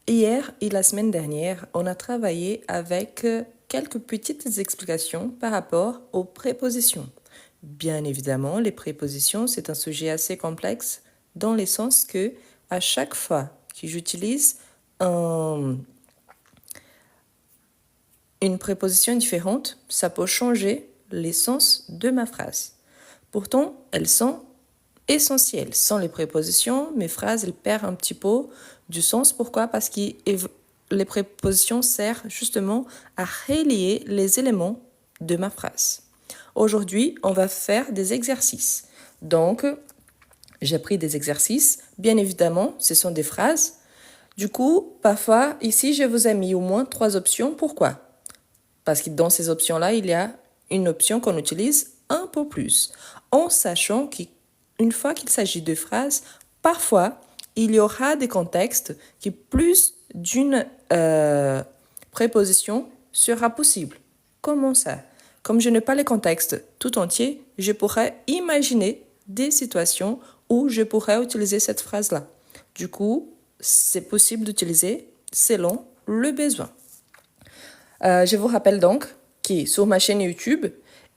Hier et la semaine dernière, on a travaillé avec quelques petites explications par rapport aux prépositions. Bien évidemment, les prépositions, c'est un sujet assez complexe dans le sens que à chaque fois que j'utilise une préposition différente, ça peut changer l'essence de ma phrase. Pourtant, elles sont essentielles. Sans les prépositions, mes phrases, elles perdent un petit peu du sens. Pourquoi? Parce que les prépositions servent justement à relier les éléments de ma phrase. Aujourd'hui, on va faire des exercices. Donc, j'ai pris des exercices. Bien évidemment, ce sont des phrases. Du coup, parfois, ici, je vous ai mis au moins 3 options. Pourquoi? Parce que dans ces options-là, il y a une option qu'on utilise un peu plus, en sachant qu'une fois qu'il s'agit de phrases, parfois, il y aura des contextes qui plus d'une préposition sera possible. Comment ça? Comme je n'ai pas les contextes tout entiers, je pourrais imaginer des situations où je pourrais utiliser cette phrase-là. Du coup, c'est possible d'utiliser selon le besoin. Je vous rappelle donc que sur ma chaîne YouTube,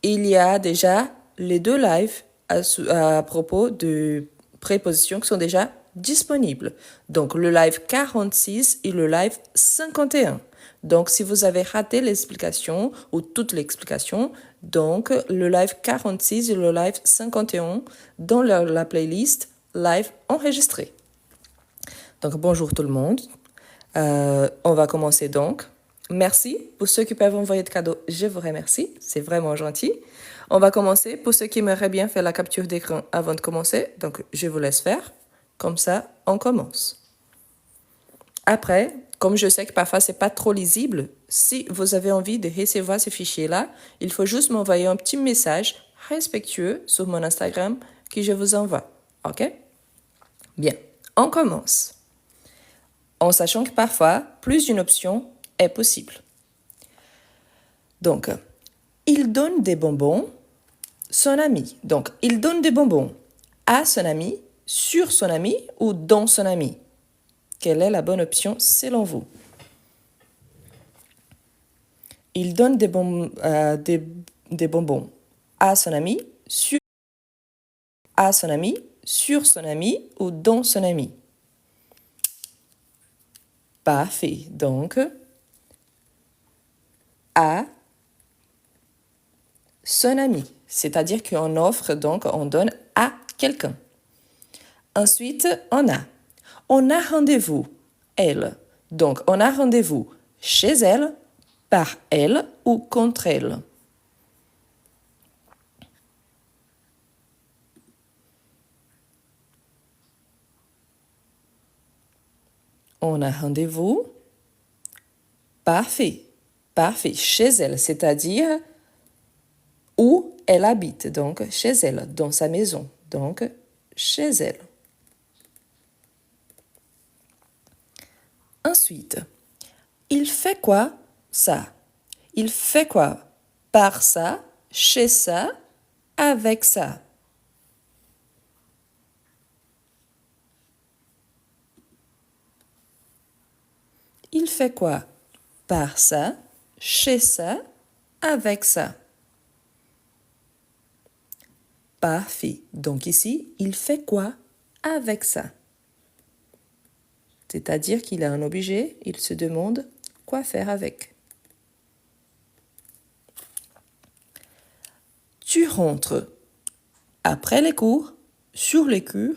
il y a déjà les 2 lives à propos de prépositions qui sont déjà disponibles. Donc, le live 46 et le live 51. Donc, si vous avez raté l'explication ou toute l'explication, donc le live 46 et le live 51 dans la playlist live enregistré. Donc, bonjour tout le monde. On va commencer donc. Merci pour ceux qui peuvent envoyer de cadeaux. Je vous remercie. C'est vraiment gentil. On va commencer. Pour ceux qui aimeraient bien faire la capture d'écran avant de commencer, donc je vous laisse faire. Comme ça, on commence. Après, comme je sais que parfois c'est pas trop lisible, si vous avez envie de recevoir ces fichiers-là, il faut juste m'envoyer un petit message respectueux sur mon Instagram que je vous envoie. OK? Bien, on commence. En sachant que parfois, plus d'une option est possible. Donc, il donne des bonbons son ami. Donc, il donne des bonbons à son ami, sur son ami ou dans son ami. Quelle est la bonne option selon vous? Il donne des bonbons à son ami, sur son ami ou dans son ami. Parfait. Donc, à son ami. C'est-à-dire qu'on offre, donc on donne à quelqu'un. Ensuite, on a rendez-vous, elle. Donc, on a rendez-vous chez elle, par elle ou contre elle. On a rendez-vous. Parfait. Parfait. Chez elle, c'est-à-dire où elle habite. Donc, chez elle, dans sa maison. Donc, chez elle. Ensuite, il fait quoi, ça? Il fait quoi? Par ça, chez ça, avec ça. Il fait quoi? Par ça, chez ça, avec ça. Parfait. Donc ici, il fait quoi avec ça? C'est-à-dire qu'il a un objet, il se demande quoi faire avec. Tu rentres après les cours, sur les cours,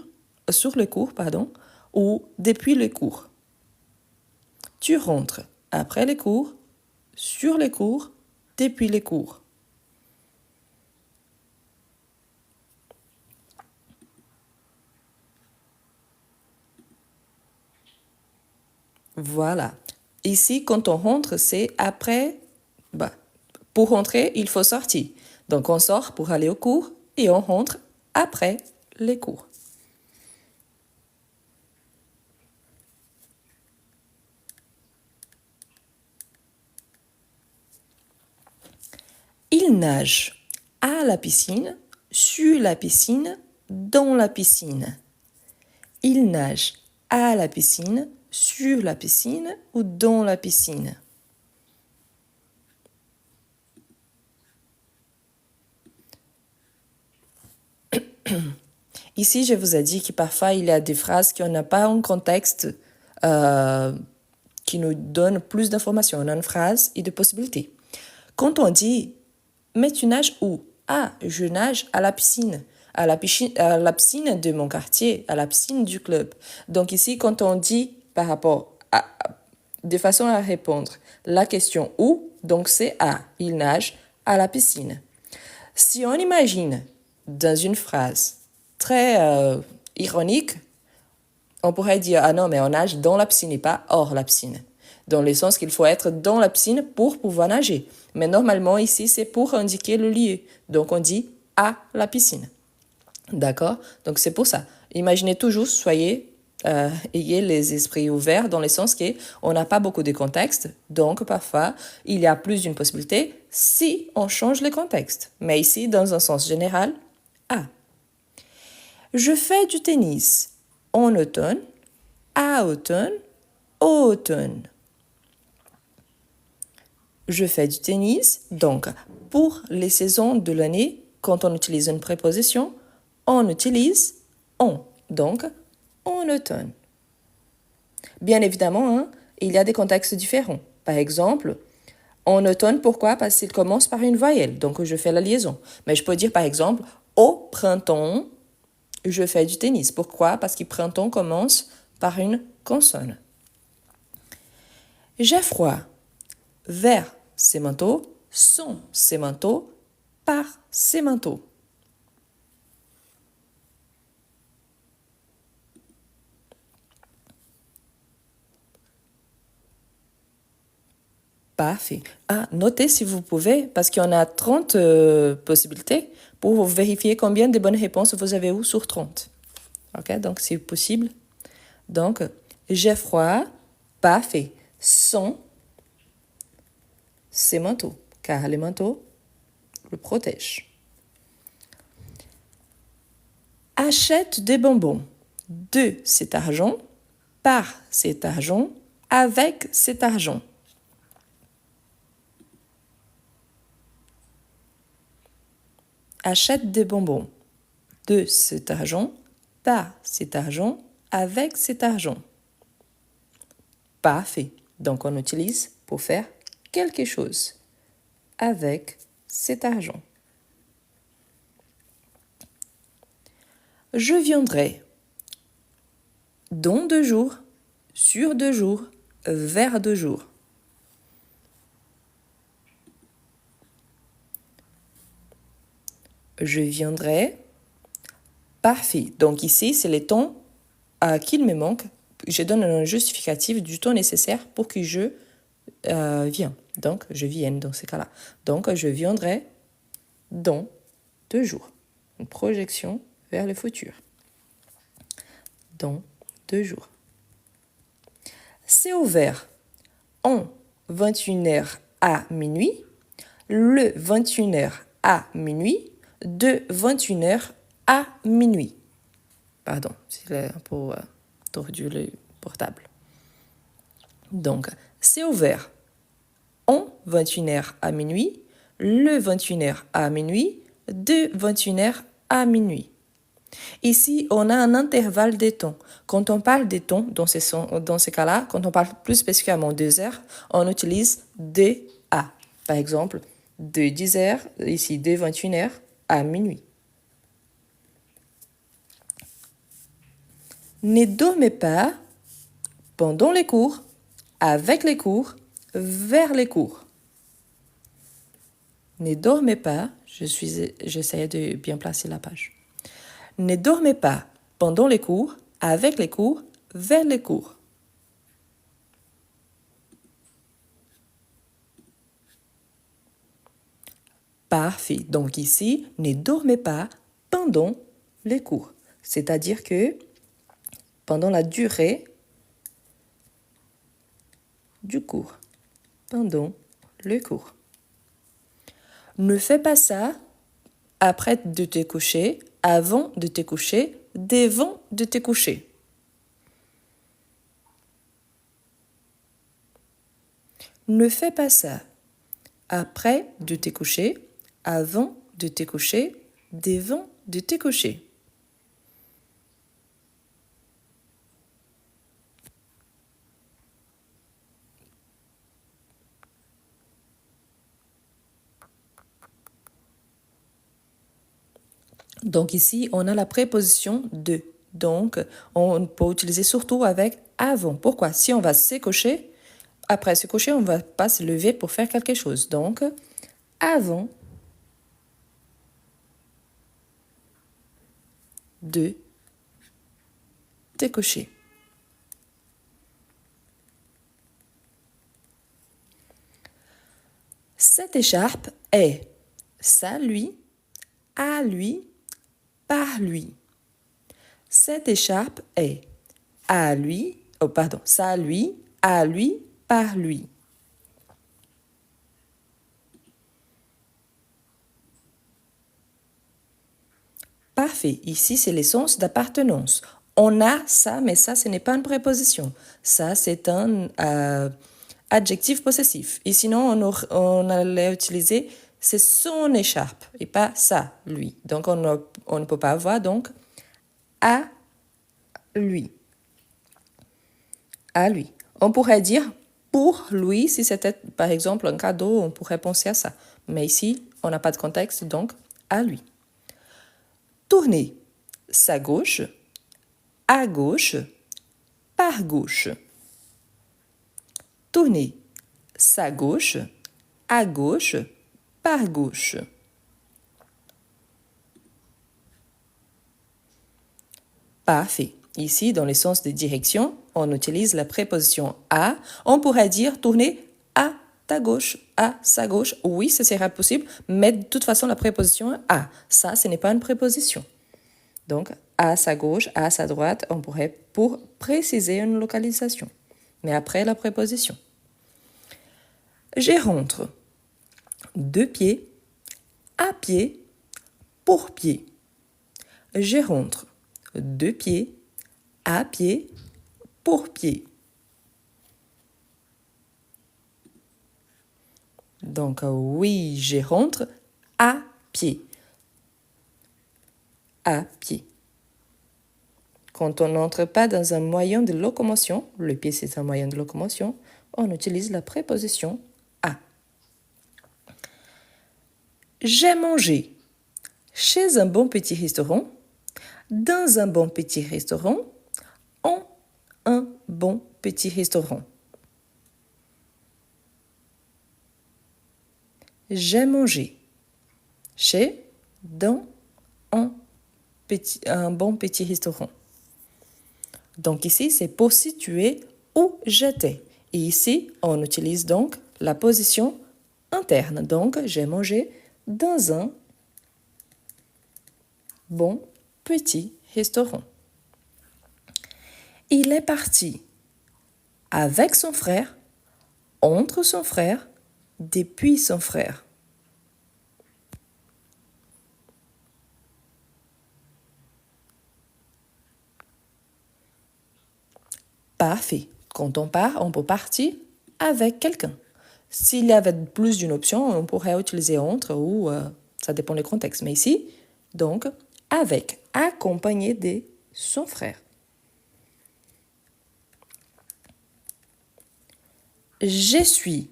ou depuis les cours. Tu rentres après les cours, sur les cours, depuis les cours. Voilà. Ici, quand on rentre, c'est après. Pour rentrer, il faut sortir. Donc, on sort pour aller au cours et on rentre après les cours. Il nage à la piscine, sur la piscine, dans la piscine. Il nage à la piscine, sur la piscine ou dans la piscine? Ici, je vous ai dit que parfois, il y a des phrases qui n'ont pas un contexte qui nous donne plus d'informations. On a une phrase et des possibilités. Quand on dit « Mais tu nages où ?» « Ah, je nage à la piscine. À la piscine de mon quartier, à la piscine du club. » Donc ici, quand on dit par rapport à... de façon à répondre la question « où ?» donc c'est « Ah, il nage à la piscine. » Si on imagine dans une phrase très ironique, on pourrait dire « Ah non, mais on nage dans la piscine et pas hors la piscine. » Dans le sens qu'il faut être dans la piscine pour pouvoir nager. Mais normalement, ici, c'est pour indiquer le lieu. Donc, on dit « à la piscine ». D'accord? Donc, c'est pour ça. Imaginez toujours, ayez les esprits ouverts dans le sens qu'on n'a pas beaucoup de contexte. Donc, parfois, il y a plus d'une possibilité si on change le contexte. Mais ici, dans un sens général, à. Je fais du tennis en automne, à automne, au automne. Je fais du tennis, donc pour les saisons de l'année, quand on utilise une préposition, on utilise on, donc en automne. Bien évidemment, hein, il y a des contextes différents. Par exemple, en automne, pourquoi? Parce qu'il commence par une voyelle, donc je fais la liaison. Mais je peux dire par exemple, au printemps, je fais du tennis. Pourquoi? Parce que printemps commence par une consonne. J'ai froid. Vers ses manteaux, sont ses manteaux, par ses manteaux. Parfait. Ah, notez si vous pouvez, parce qu'il y en a 30 possibilités pour vérifier combien de bonnes réponses vous avez eu sur 30. Ok, donc c'est possible. Donc, j'ai froid, parfait. Sont ses manteaux, car les manteaux le protègent. Achète des bonbons de cet argent, par cet argent, avec cet argent. Achète des bonbons de cet argent, par cet argent, avec cet argent. Parfait. Donc, on utilise pour faire quelque chose avec cet argent. Je viendrai dans 2 jours, sur 2 jours, vers 2 jours. Je viendrai. Parfait. Donc ici, c'est le temps qu'il me manque. Je donne un justificatif du temps nécessaire pour que je vienne. Donc, je vienne dans ces cas-là. Donc, je viendrai dans 2 jours. Une projection vers le futur. Dans 2 jours. C'est ouvert en 21h à minuit, le 21h à minuit, de 21h à minuit. Pardon, c'est un peu tordu le portable. Donc, c'est ouvert en 21h à minuit, le 21h à minuit, de 21h à minuit. Ici, on a un intervalle de temps. Quand on parle de temps, dans ces cas-là, quand on parle plus spécifiquement des heures, on utilise de à. Par exemple, de 10h, ici de 21h à minuit. Ne dormez pas pendant les cours, avec les cours, vers les cours. Ne dormez pas, j'essaie de bien placer la page. Ne dormez pas pendant les cours, avec les cours, vers les cours. Parfait. Donc ici, ne dormez pas pendant les cours. C'est-à-dire que pendant la durée du cours. Pendant le cours. Ne fais pas ça après de te coucher, avant de te coucher, devant de te coucher. Ne fais pas ça. Après de te coucher, avant de te coucher, devant de te coucher. Donc ici, on a la préposition de. Donc, on peut utiliser surtout avec avant. Pourquoi? Si on va se coucher, après se coucher, on ne va pas se lever pour faire quelque chose. Donc, avant de te coucher. Cette écharpe est ça lui, à lui, par lui. Cette écharpe est à lui, oh pardon, ça lui, à lui, par lui. Parfait. Ici, c'est l'essence d'appartenance. On a ça, mais ça, ce n'est pas une préposition. Ça, c'est un adjectif possessif. Et sinon, on allait utiliser c'est son écharpe et pas ça, lui. Donc, on ne peut pas avoir donc à lui. À lui. On pourrait dire pour lui, si c'était par exemple un cadeau, on pourrait penser à ça. Mais ici, on n'a pas de contexte, donc à lui. Tourner sa gauche, à gauche, par gauche. Tourner sa gauche, à gauche, par gauche. Parfait. Ici, dans le sens de direction, on utilise la préposition à. On pourrait dire tourner à ta gauche, à sa gauche. Oui, ce sera possible, mais de toute façon, la préposition à. Ça, ce n'est pas une préposition. Donc, à sa gauche, à sa droite, on pourrait pour préciser une localisation. Mais après la préposition. Je rentre. De pied, à pied, pour pied. Je rentre. De pied, à pied, pour pied. Donc, oui, je rentre à pied. À pied. Quand on n'entre pas dans un moyen de locomotion, le pied c'est un moyen de locomotion, on utilise la préposition à. J'ai mangé chez un bon petit restaurant, dans un bon petit restaurant, en un bon petit restaurant. J'ai mangé chez, dans, un bon petit restaurant. Donc ici, c'est pour situer où j'étais. Et ici, on utilise donc la position interne. Donc, j'ai mangé dans un bon petit restaurant. Il est parti avec son frère, entre son frère, depuis son frère. Parfait. Quand on part, on peut partir avec quelqu'un. S'il y avait plus d'une option, on pourrait utiliser entre ou ça dépend du contexte. Mais ici, donc, avec, accompagné de son frère. Je suis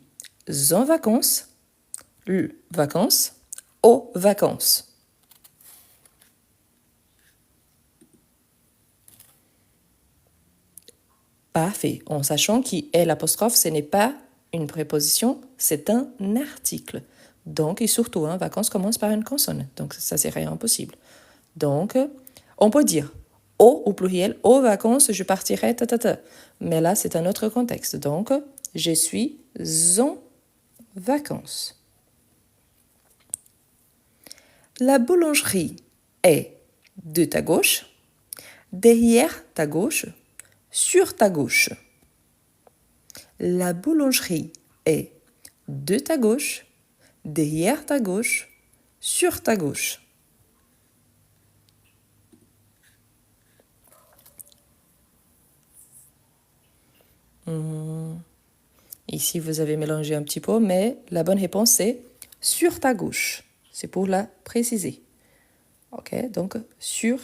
en vacances, vacances, aux vacances. Parfait, en sachant qui est l'apostrophe, ce n'est pas une préposition, c'est un article. Donc, et surtout, vacances commence par une consonne, donc ça serait impossible. Donc, on peut dire au pluriel, aux vacances, je partirai, Mais là, c'est un autre contexte. Donc, je suis en vacances. La boulangerie est de ta gauche, derrière ta gauche, sur ta gauche. La boulangerie est de ta gauche, derrière ta gauche, sur ta gauche. Ici, vous avez mélangé un petit peu, mais la bonne réponse, c'est sur ta gauche. C'est pour la préciser. OK, donc sur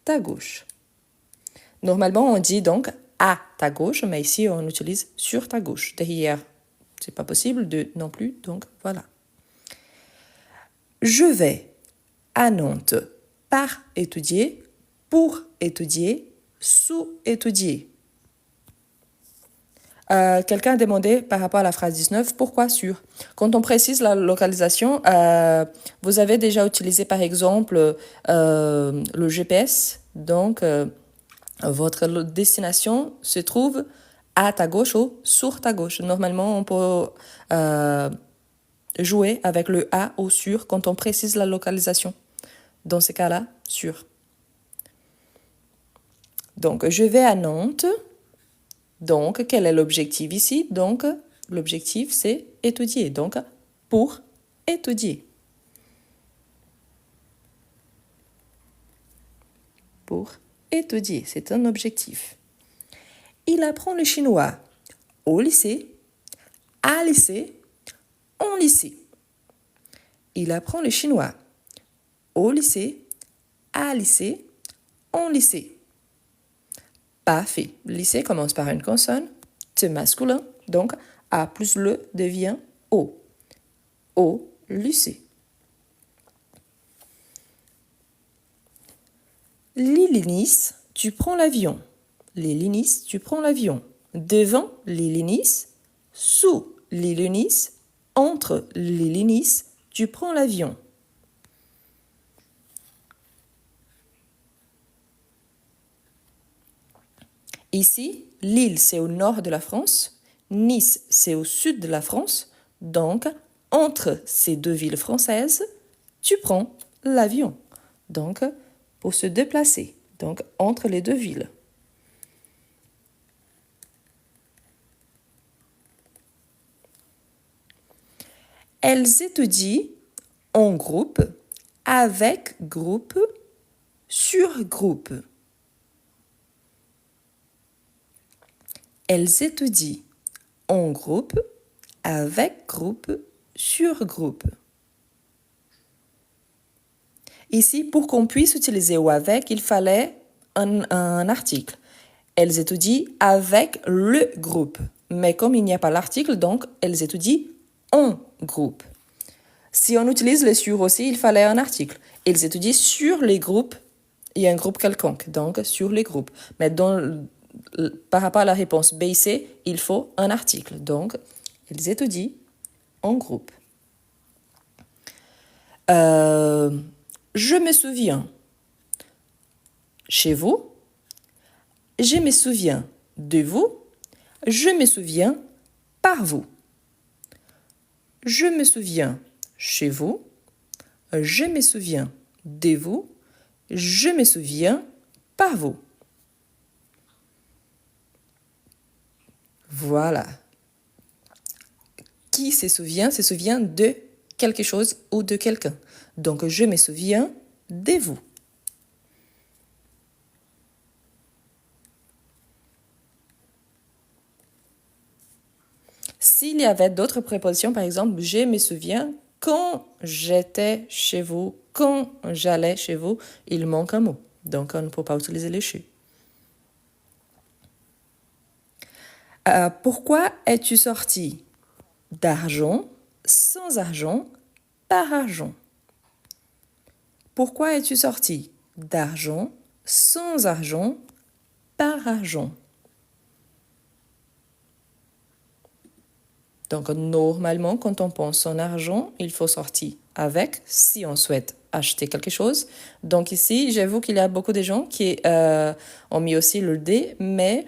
ta gauche. Normalement, on dit donc à ta gauche, mais ici, on utilise sur ta gauche. Derrière, c'est pas possible de non plus, donc voilà. Je vais à Nantes par étudier, pour étudier, sous étudier. Quelqu'un a demandé par rapport à la phrase 19, pourquoi sur? Quand on précise la localisation, vous avez déjà utilisé par exemple le GPS, donc votre destination se trouve à ta gauche ou sur ta gauche. Normalement, on peut jouer avec le à ou sur quand on précise la localisation. Dans ce cas-là, sur. Donc, je vais à Nantes. Donc, quel est l'objectif ici? Donc, l'objectif, c'est étudier. Donc, pour étudier. Pour étudier, c'est un objectif. Il apprend le chinois au lycée, à lycée, en lycée. Il apprend le chinois au lycée, à lycée, en lycée. Parfait. Lycée commence par une consonne, c'est masculin, donc A plus le devient O. Au lycée. L'Illiniis, tu prends l'avion. L'Illiniis, tu prends l'avion. Devant l'Illiniis, sous l'Illiniis, entre l'Illiniis, tu prends l'avion. Ici, Lille, c'est au nord de la France. Nice, c'est au sud de la France. Donc, entre ces deux villes françaises, tu prends l'avion. Donc, pour se déplacer. Donc, entre les deux villes. Elles étudient en groupe, avec groupe, sur groupe. Elles étudient en groupe, avec groupe, sur groupe. Ici, pour qu'on puisse utiliser ou avec, il fallait un article. Elles étudient avec le groupe. Mais comme il n'y a pas l'article, donc elles étudient en groupe. Si on utilise le sur aussi, il fallait un article. Elles étudient sur les groupes. Il y a un groupe quelconque, donc sur les groupes. Mais par rapport à la réponse B et C, il faut un article. Donc, elles étudient en groupe. Je me souviens. Chez vous. Je me souviens de vous. Je me souviens par vous. Je me souviens chez vous. Je me souviens de vous. Je me souviens par vous. Voilà. Qui se souvient de quelque chose ou de quelqu'un. Donc, je me souviens de vous. S'il y avait d'autres prépositions, par exemple, je me souviens quand j'étais chez vous, quand j'allais chez vous, il manque un mot. Donc, on ne peut pas utiliser le chez. Pourquoi es-tu sorti d'argent, sans argent, par argent? Pourquoi es-tu sorti d'argent, sans argent, par argent? Donc, normalement, quand on pense en argent, il faut sortir avec, si on souhaite acheter quelque chose. Donc ici, j'avoue qu'il y a beaucoup de gens qui ont mis aussi le D, mais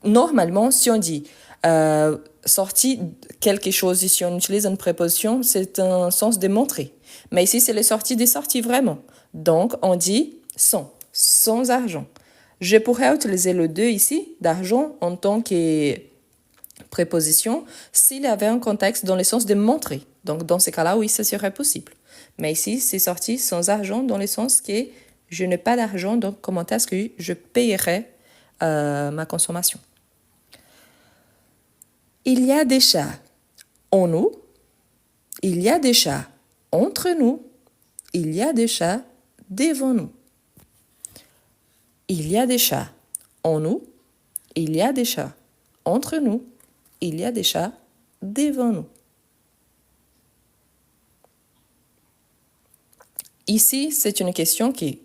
normalement, si on dit sorti quelque chose, ici on utilise une préposition, c'est un sens de montrer. Mais ici, c'est les sorties des sorties vraiment. Donc, on dit sans argent. Je pourrais utiliser le 2 ici, d'argent, en tant que préposition, s'il y avait un contexte dans le sens de montrer. Donc, dans ces cas-là, oui, ça serait possible. Mais ici, c'est sorti sans argent dans le sens que je n'ai pas d'argent, donc comment est-ce que je payerai ma consommation? Il y a des chats en nous. Il y a des chats entre nous. Il y a des chats devant nous. Il y a des chats en nous. Il y a des chats entre nous. Il y a des chats devant nous. Ici, c'est une question qui,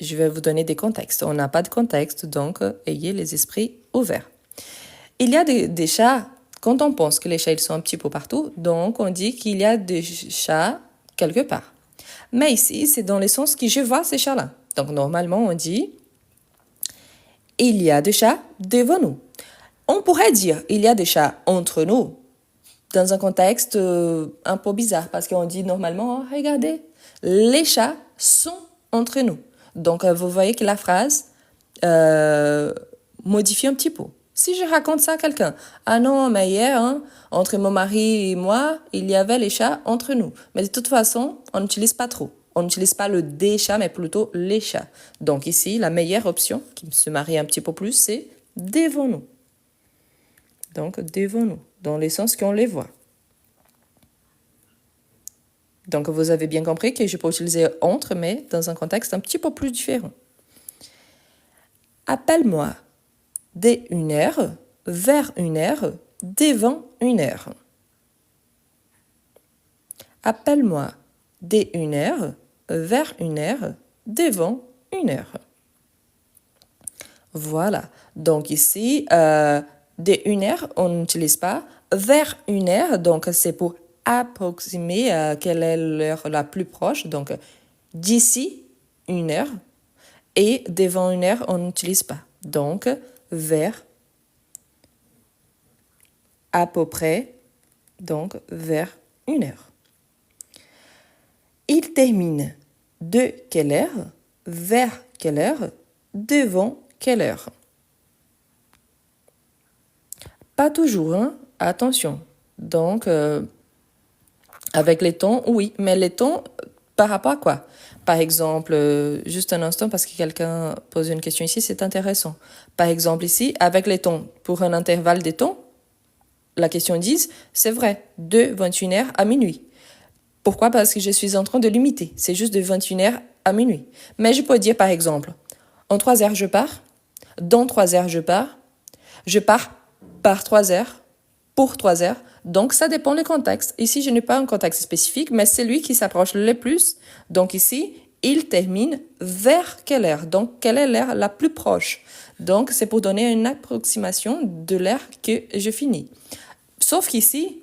je vais vous donner des contextes. On n'a pas de contexte, donc ayez les esprits ouverts. Il y a des chats, quand on pense que les chats ils sont un petit peu partout, donc on dit qu'il y a des chats quelque part. Mais ici, c'est dans le sens que je vois ces chats-là. Donc normalement, on dit il y a des chats devant nous. On pourrait dire il y a des chats entre nous dans un contexte un peu bizarre parce qu'on dit normalement, oh, regardez, les chats sont entre nous. Donc, vous voyez que la phrase modifie un petit peu. Si je raconte ça à quelqu'un, ah non, mais hier, hein, entre mon mari et moi, il y avait les chats entre nous. Mais de toute façon, on n'utilise pas trop. On n'utilise pas le des chats, mais plutôt les chats. Donc ici, la meilleure option, qui se marie un petit peu plus, c'est devant nous. Donc devant nous, dans le sens qu'on les voit. Donc, vous avez bien compris que je peux utiliser entre, mais dans un contexte un petit peu plus différent. Appelle-moi dès 1h, vers 1h, devant 1h. Appelle-moi dès 1h, vers 1h, devant 1h. Voilà. Donc ici, dès 1h, on n'utilise pas. Vers 1h, donc c'est pour approximer quelle est l'heure la plus proche. Donc, d'ici 1h et devant 1h, on n'utilise pas. Donc, vers à peu près, donc vers 1h. Il termine de quelle heure, vers quelle heure, devant quelle heure. Pas toujours, hein? Attention. Donc, avec les tons, oui, mais les tons par rapport à quoi? Par exemple, juste un instant parce que quelqu'un pose une question ici, c'est intéressant. Par exemple ici, avec les tons, pour un intervalle des tons, la question dit, c'est vrai, de 21h à minuit. Pourquoi? Parce que je suis en train de limiter. C'est juste de 21h à minuit. Mais je peux dire par exemple, en 3 heures je pars, dans 3 heures je pars par 3 heures, pour 3 heures. Donc, ça dépend du contexte. Ici, je n'ai pas un contexte spécifique, mais c'est lui qui s'approche le plus. Donc ici, il termine vers quelle heure? Donc, quelle est l'heure la plus proche? Donc, c'est pour donner une approximation de l'heure que je finis. Sauf qu'ici,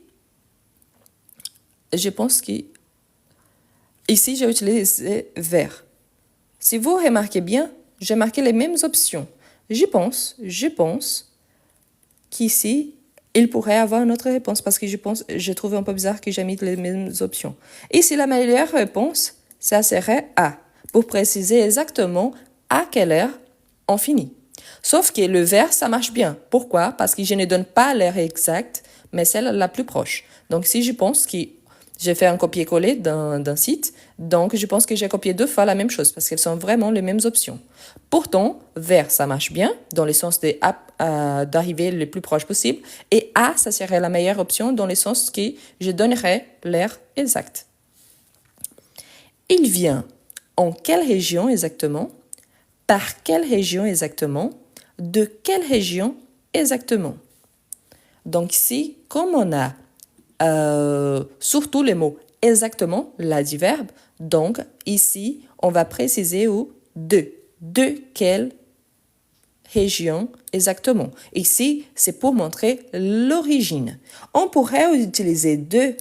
je pense qu'ici, j'ai utilisé vers. Si vous remarquez bien, j'ai marqué les mêmes options. Je pense qu'ici, il pourrait avoir une autre réponse parce que je trouve un peu bizarre que j'ai mis les mêmes options. Ici, la meilleure réponse, ça serait A, pour préciser exactement à quelle heure on finit. Sauf que le vers, ça marche bien. Pourquoi? Parce que je ne donne pas l'heure exacte, mais celle la plus proche. Donc, si je pense que j'ai fait un copier-coller d'un site, donc je pense que j'ai copié 2 fois la même chose parce qu'elles sont vraiment les mêmes options. Pourtant, vers, ça marche bien, dans le sens d'arriver le plus proche possible, et A, ça serait la meilleure option dans le sens que je donnerais l'heure exacte. Il vient en quelle région exactement? Par quelle région exactement? De quelle région exactement? Donc ici, comme on a surtout les mots exactement, l'adverbe, donc ici, on va préciser où de. De quelle région exactement? Ici, c'est pour montrer l'origine. On pourrait utiliser de,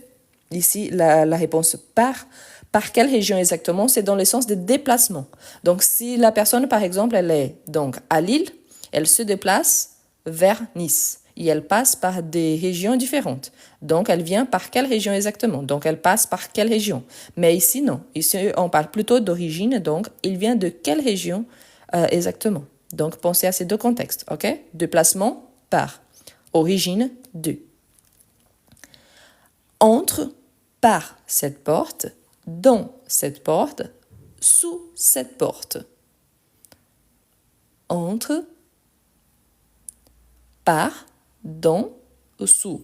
ici, la réponse par. Par quelle région exactement? C'est dans le sens de déplacement. Donc, si la personne, par exemple, elle est donc à Lille, elle se déplace vers Nice et elle passe par des régions différentes. Donc, elle vient par quelle région exactement? Donc, elle passe par quelle région? Mais ici, non. Ici, on parle plutôt d'origine. Donc, il vient de quelle région exactement? Donc, pensez à ces 2 contextes, ok? Déplacement par, origine de. Entre par cette porte, dans cette porte, sous cette porte. Entre, par, dans, sous.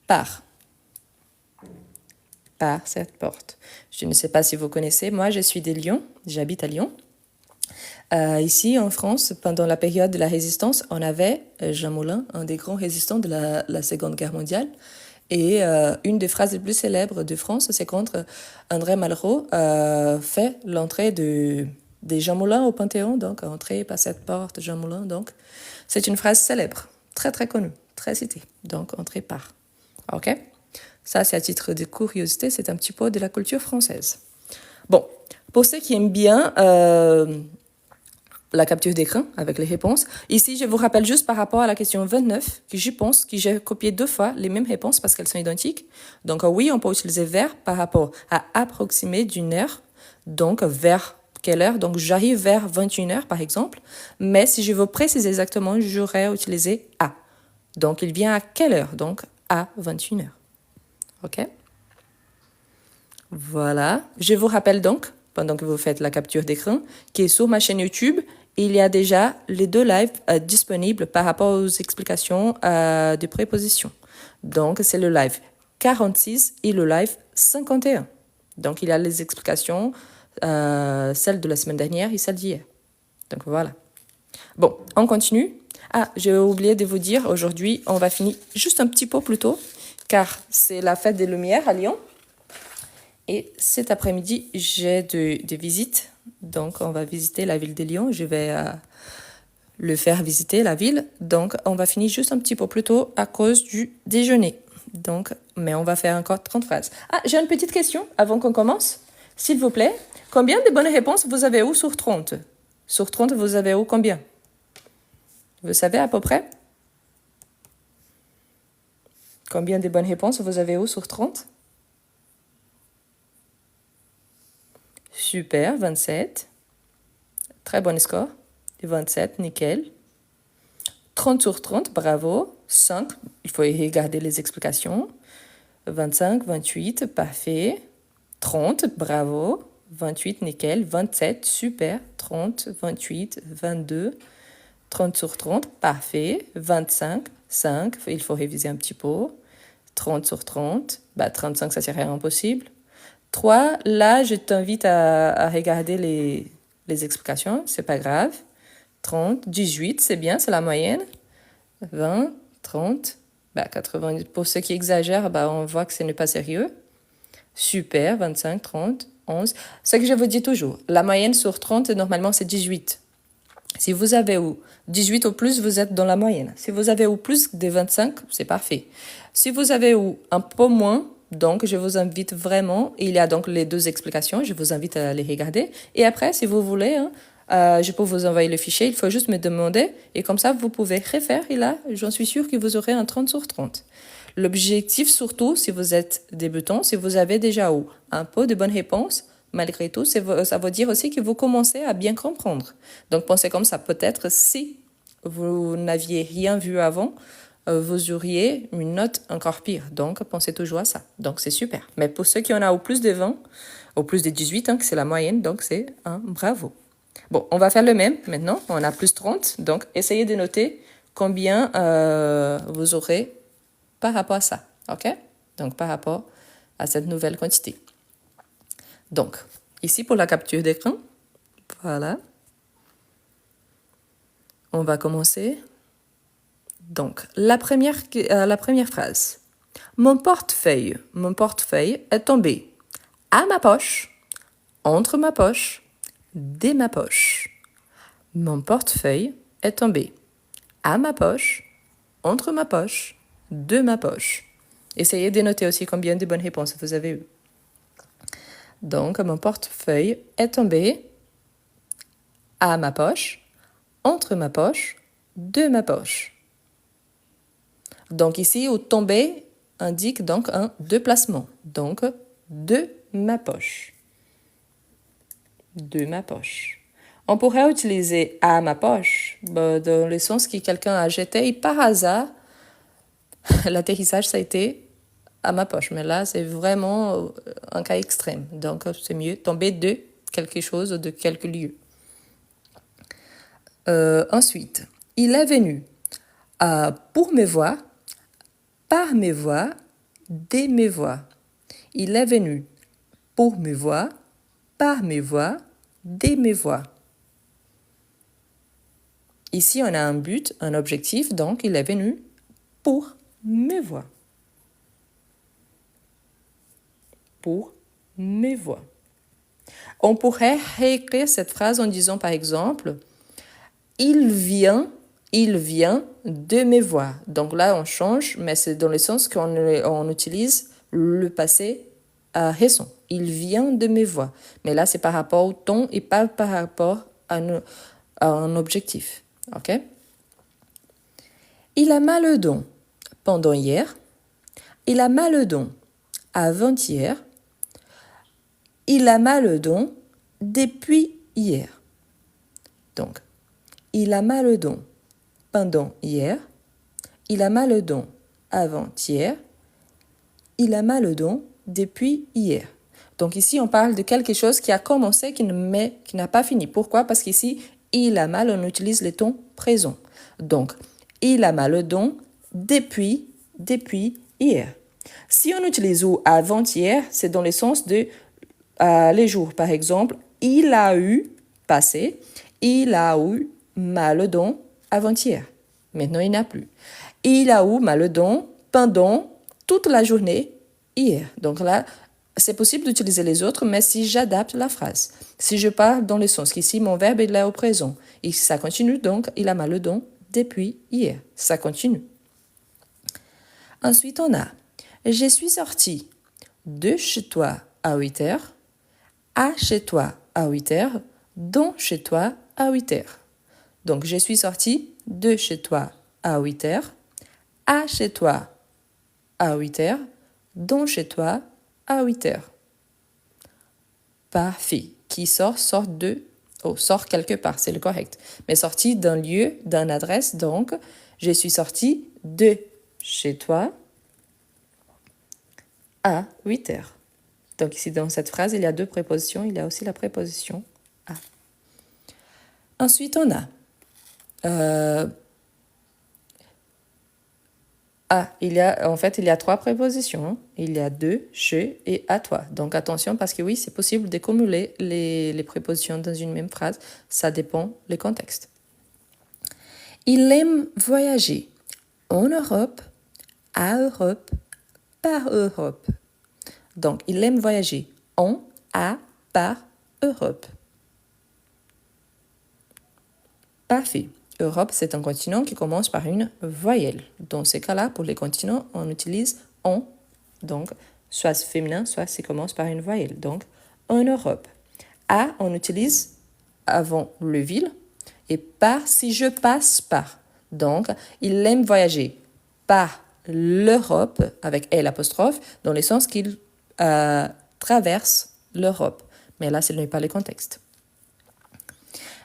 Par. Par cette porte. Je ne sais pas si vous connaissez, moi je suis de Lyon, j'habite à Lyon. Ici en France, pendant la période de la Résistance, on avait Jean Moulin, un des grands résistants de la Seconde Guerre mondiale. Et une des phrases les plus célèbres de France, c'est quand André Malraux fait l'entrée des Jean Moulin au Panthéon, donc entrer par cette porte, Jean Moulin. Donc, c'est une phrase célèbre, très très connue, très citée. Donc, entrer par. OK? Ça, c'est à titre de curiosité, c'est un petit peu de la culture française. Bon, pour ceux qui aiment bien la capture d'écran avec les réponses. Ici, je vous rappelle juste par rapport à la question 29 que je pense que j'ai copié 2 fois les mêmes réponses parce qu'elles sont identiques. Donc oui, on peut utiliser vers par rapport à approximer d'une heure. Donc vers quelle heure? Donc j'arrive vers 21h par exemple. Mais si je veux préciser exactement, j'aurais utilisé à. Donc il vient à quelle heure? Donc à 21h. OK? Voilà. Je vous rappelle donc, pendant que vous faites la capture d'écran, que sur ma chaîne YouTube, il y a déjà les 2 lives disponibles par rapport aux explications de prépositions. Donc, c'est le live 46 et le live 51. Donc, il y a les explications, celles de la semaine dernière et celles d'hier. Donc, voilà. Bon, on continue. Ah, j'ai oublié de vous dire, aujourd'hui, on va finir juste un petit peu plus tôt, car c'est la fête des Lumières à Lyon. Et cet après-midi, j'ai des visites. Donc, on va visiter la ville de Lyon. Je vais le faire visiter, la ville. Donc, on va finir juste un petit peu plus tôt à cause du déjeuner. Donc, mais on va faire encore 30 phrases. Ah, j'ai une petite question avant qu'on commence. S'il vous plaît, combien de bonnes réponses vous avez eu sur 30? Sur 30, vous avez eu combien? Vous savez à peu près? Combien de bonnes réponses vous avez eu sur 30? Super, 27. Très bon score. 27, nickel. 30 sur 30, bravo. 5, il faut regarder les explications. 25, 28, parfait. 30, bravo. 28, nickel. 27, super. 30, 28, 22. 30 sur 30, parfait. 25, 5, il faut réviser un petit peu. 30 sur 30, 35, ça serait impossible. 3, là, je t'invite à regarder les explications, c'est pas grave. 30, 18, c'est bien, c'est la moyenne. 20, 30, 80. Pour ceux qui exagèrent, on voit que ce n'est pas sérieux. Super, 25, 30, 11. Ce que je vous dis toujours, la moyenne sur 30, normalement, c'est 18. Si vous avez eu 18 ou plus, vous êtes dans la moyenne. Si vous avez eu plus de 25, c'est parfait. Si vous avez eu un peu moins, donc je vous invite vraiment, il y a donc les 2 explications, je vous invite à les regarder. Et après, si vous voulez, je peux vous envoyer le fichier, il faut juste me demander, et comme ça, vous pouvez refaire, et là, j'en suis sûre que vous aurez un 30 sur 30. L'objectif, surtout, si vous êtes débutant, si vous avez déjà eu un peu de bonnes réponses, malgré tout, ça veut dire aussi que vous commencez à bien comprendre. Donc, pensez comme ça. Peut-être si vous n'aviez rien vu avant, vous auriez une note encore pire. Donc, pensez toujours à ça. Donc, c'est super. Mais pour ceux qui en ont au plus de 20, au plus de 18, que c'est la moyenne, donc c'est un bravo. Bon, on va faire le même maintenant. On a plus 30. Donc, essayez de noter combien vous aurez par rapport à ça. OK? Donc, par rapport à cette nouvelle quantité. Donc, ici pour la capture d'écran, voilà. On va commencer. Donc, la première phrase. Mon portefeuille est tombé à ma poche, entre ma poche, de ma poche. Mon portefeuille est tombé à ma poche, entre ma poche, de ma poche. Essayez de noter aussi combien de bonnes réponses vous avez eues. Donc, mon portefeuille est tombé à ma poche, entre ma poche, de ma poche. Donc ici, au tomber indique donc un déplacement. Donc, de ma poche. De ma poche. On pourrait utiliser à ma poche dans le sens que quelqu'un a jeté et par hasard, l'atterrissage, ça a été à ma poche. Mais là, c'est vraiment un cas extrême. Donc, c'est mieux tomber de quelque chose, de quelque lieu. Ensuite, il est venu pour me voir, par me voir, de me voir. Il est venu pour me voir, par me voir, de me voir. Ici, on a un but, un objectif, donc il est venu pour me voir. Pour me voir. On pourrait réécrire cette phrase en disant par exemple, il vient de me voir. Donc là, on change, mais c'est dans le sens qu'on utilise le passé récent. Il vient de me voir. Mais là, c'est par rapport au ton et pas par rapport à un objectif. OK? Il a mal au dos pendant hier. Il a mal au dos avant-hier. Il a mal au dos depuis hier. Donc, il a mal au dos pendant hier. Il a mal au dos avant-hier. Il a mal au dos depuis hier. Donc ici, on parle de quelque chose qui a commencé, qui n'a pas fini. Pourquoi? Parce qu'ici, il a mal, on utilise le ton présent. Donc, il a mal au dos depuis hier. Si on utilise ou avant-hier, c'est dans le sens de les jours. Par exemple, il a eu, passé, il a eu mal au dos avant-hier. Maintenant, il n'a plus. Il a eu mal au dos pendant toute la journée hier. Donc là, c'est possible d'utiliser les autres, mais si j'adapte la phrase. Si je parle dans le sens qu'ici, mon verbe est là au présent. Et ça continue, donc, il a mal au dos depuis hier. Ça continue. Ensuite, on a, je suis sortie de chez toi à 8 heures, à chez toi à 8 heures, dont chez toi à 8 heures. Donc, je suis sortie de chez toi à 8 heures, à chez toi à 8 heures, dont chez toi à 8 heures. Parfait. Qui sort quelque part, c'est le correct. Mais sorti d'un lieu, d'une adresse, donc, je suis sortie de chez toi à 8 heures. Donc ici, dans cette phrase, il y a deux prépositions. Il y a aussi la préposition à. Ensuite, on a il y a trois prépositions. Il y a de, chez et à toi. Donc attention parce que oui, c'est possible d'accumuler les prépositions dans une même phrase. Ça dépend du contexte. Il aime voyager en Europe, à Europe, par Europe. Donc, il aime voyager en, à, par Europe. Parfait. Europe, c'est un continent qui commence par une voyelle. Dans ces cas-là, pour les continents, on utilise en. Donc, soit c'est féminin, soit ça commence par une voyelle. Donc, en Europe. À, on utilise avant le ville. Et par, si je passe par. Donc, il aime voyager par l'Europe, avec L apostrophe, dans le sens qu'il traverse l'Europe. Mais là, ce n'est pas le contexte.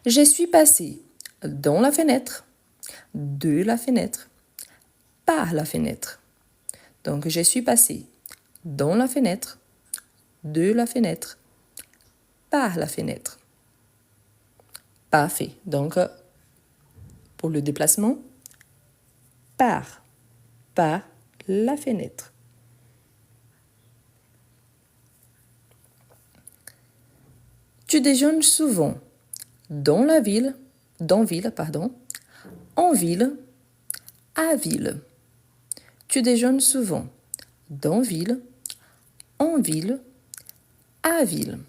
Je suis passée dans la fenêtre, de la fenêtre, par la fenêtre. Donc, je suis passée dans la fenêtre, de la fenêtre, par la fenêtre. Parfait. Donc, pour le déplacement, par la fenêtre. Tu déjeunes souvent dans ville, en ville, à ville. Tu déjeunes souvent dans ville, en ville, à ville.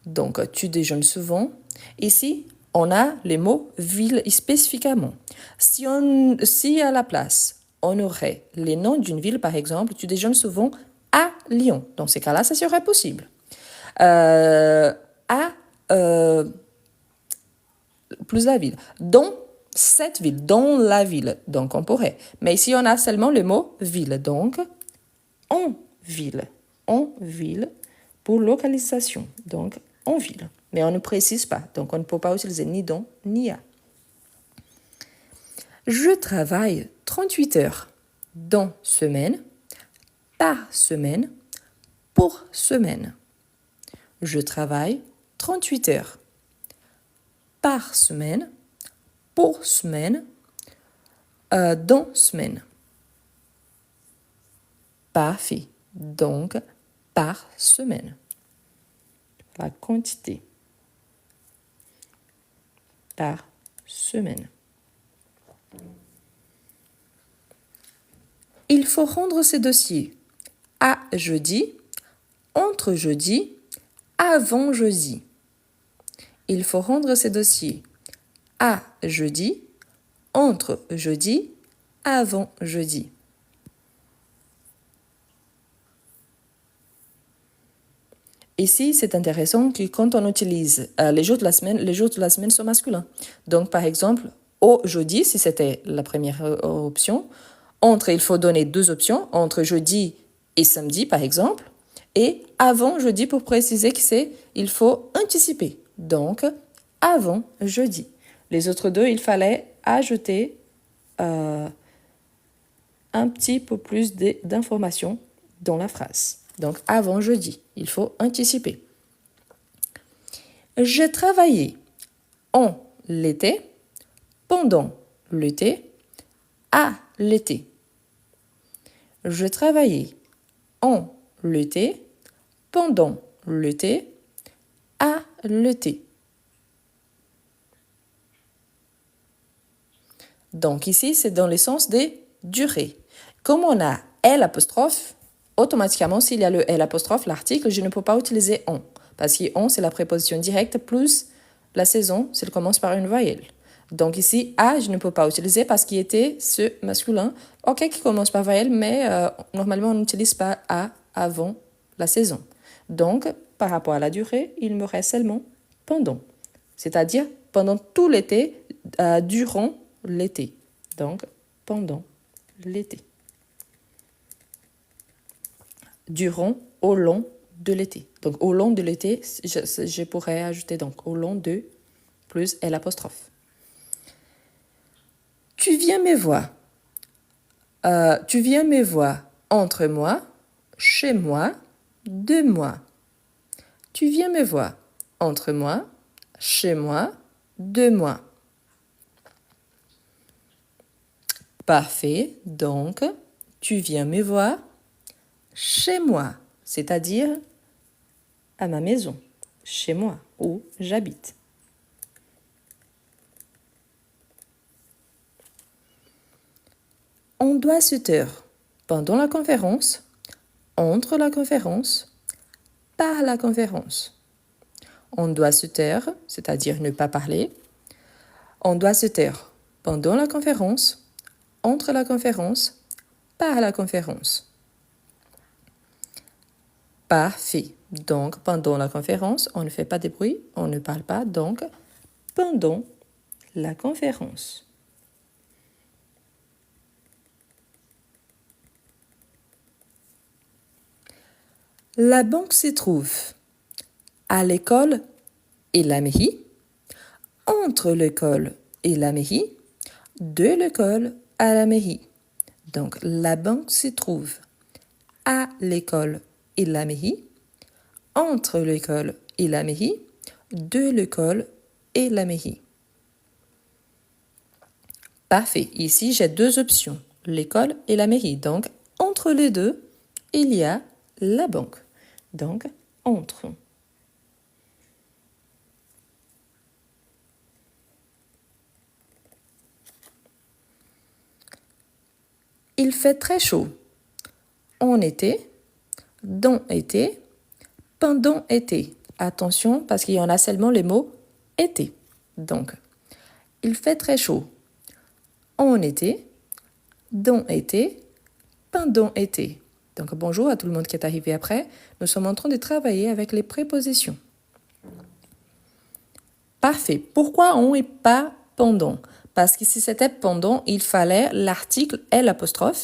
Donc, tu déjeunes souvent. Ici, on a les mots ville spécifiquement. Si à la place, on aurait les noms d'une ville, par exemple, tu déjeunes souvent à Lyon. Dans ces cas-là, ça serait possible. Plus la ville. Dans cette ville, dans la ville. Donc, on pourrait. Mais ici, on a seulement le mot ville. Donc, en ville pour localisation. Donc, en ville. Mais on ne précise pas. Donc, on ne peut pas utiliser ni dans ni à. Je travaille 38 heures dans semaine, par semaine, pour semaine. Je travaille 38 heures par semaine, pour semaine, dans semaine. Parfait. Donc, par semaine. La quantité. Par semaine. Il faut rendre ces dossiers à jeudi, entre jeudi, avant jeudi. Il faut rendre ces dossiers à jeudi, entre jeudi, avant jeudi. Ici, c'est intéressant que quand on utilise les jours de la semaine sont masculins. Donc, par exemple, au jeudi, si c'était la première option, entre, il faut donner deux options, entre jeudi et samedi, par exemple, et avant jeudi pour préciser que il faut anticiper. Donc, avant jeudi. Les autres deux, il fallait ajouter un petit peu plus d'informations dans la phrase. Donc, avant jeudi, il faut anticiper. J'ai travaillé en l'été, pendant l'été, à l'été. Je travaillais en l'été, pendant l'été, à l'été. Donc ici, c'est dans le sens des durées. Comme on a L', automatiquement, s'il y a le L', l'article, je ne peux pas utiliser on. Parce que on, c'est la préposition directe plus la saison, ça commence par une voyelle. Donc ici, à, je ne peux pas utiliser parce qu'il était ce masculin. Ok, qui commence par voyelle, mais normalement, on n'utilise pas à avant la saison. Donc, par rapport à la durée, il me reste seulement pendant. C'est-à-dire pendant tout l'été, durant l'été. Donc, pendant l'été. Durant, au long de l'été. Donc, au long de l'été, je pourrais ajouter donc au long de plus L'. Tu viens me voir. Tu viens me voir entre moi, chez moi, de moi. Tu viens me voir entre moi, chez moi, de moi. Parfait. Donc, tu viens me voir chez moi, c'est-à-dire à ma maison, chez moi, où j'habite. On doit se taire pendant la conférence, entre la conférence, par la conférence. On doit se taire, c'est-à-dire ne pas parler. On doit se taire pendant la conférence, entre la conférence, par la conférence. Parfait. Donc, pendant la conférence, on ne fait pas de bruit, on ne parle pas. Donc, pendant la conférence. La banque se trouve à l'école et la mairie, entre l'école et la mairie, de l'école à la mairie. Donc, la banque se trouve à l'école et la mairie, entre l'école et la mairie, de l'école et la mairie. Parfait. Ici, j'ai deux options, l'école et la mairie. Donc, entre les deux, il y a la banque. Donc, entre. Il fait très chaud. En été, dans été, pendant été. Attention, parce qu'il y en a seulement les mots été. Donc, il fait très chaud. En été, dans été, pendant été. Donc, bonjour à tout le monde qui est arrivé après. Nous sommes en train de travailler avec les prépositions. Parfait. Pourquoi on et pas pendant? Parce que si c'était pendant, il fallait l'article L',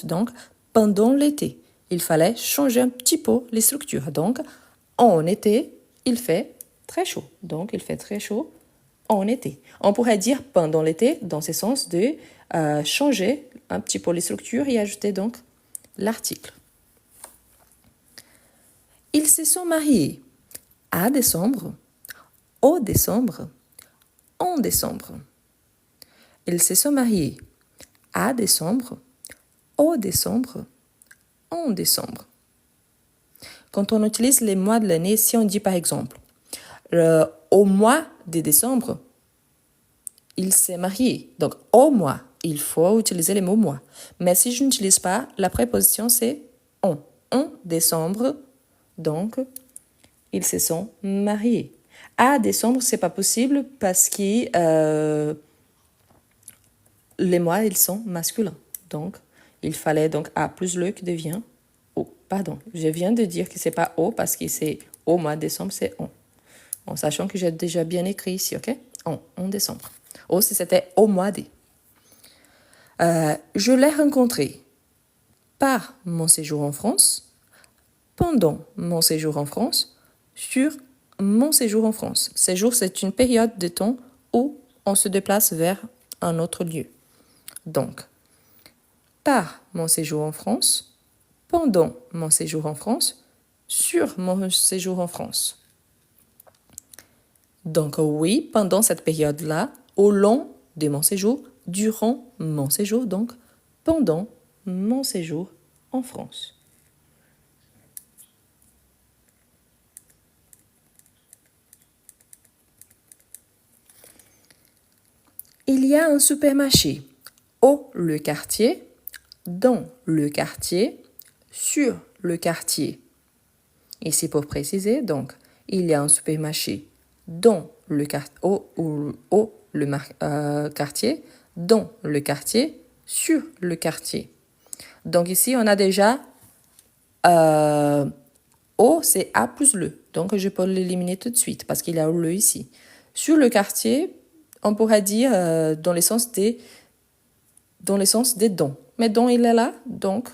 donc pendant l'été. Il fallait changer un petit peu les structures. Donc, en été, il fait très chaud. Donc, il fait très chaud en été. On pourrait dire pendant l'été, dans ce sens de changer un petit peu les structures et ajouter donc l'article. Ils se sont mariés à décembre, au décembre, en décembre. Ils se sont mariés à décembre, au décembre, en décembre. Quand on utilise les mois de l'année, si on dit par exemple, au mois de décembre, il s'est marié. Donc, au mois, il faut utiliser les mots mois. Mais si je n'utilise pas, la préposition c'est on. En décembre, donc, ils se sont mariés. À décembre, c'est pas possible parce que les mois, ils sont masculins. Donc, il fallait donc A plus le qui devient O. Pardon, je viens de dire que c'est pas O parce que c'est au mois de décembre, c'est on. En sachant que j'ai déjà bien écrit ici, ok? En décembre. O si c'était au mois de. Je l'ai rencontré par mon séjour en France, pendant mon séjour en France, sur mon séjour en France. Séjour, c'est une période de temps où on se déplace vers un autre lieu. Donc, par mon séjour en France, pendant mon séjour en France, sur mon séjour en France. Donc oui, pendant cette période-là, au long de mon séjour, durant mon séjour, donc pendant mon séjour en France. Il y a un supermarché au le quartier, dans le quartier, sur le quartier. Ici pour préciser, donc, il y a un supermarché dans le quartier, quartier, dans le quartier, sur le quartier. Donc ici, on a déjà O, c'est A plus le. Donc je peux l'éliminer tout de suite parce qu'il y a le ici. Sur le quartier, on pourrait dire dans le sens des dons. Mais don, il est là, donc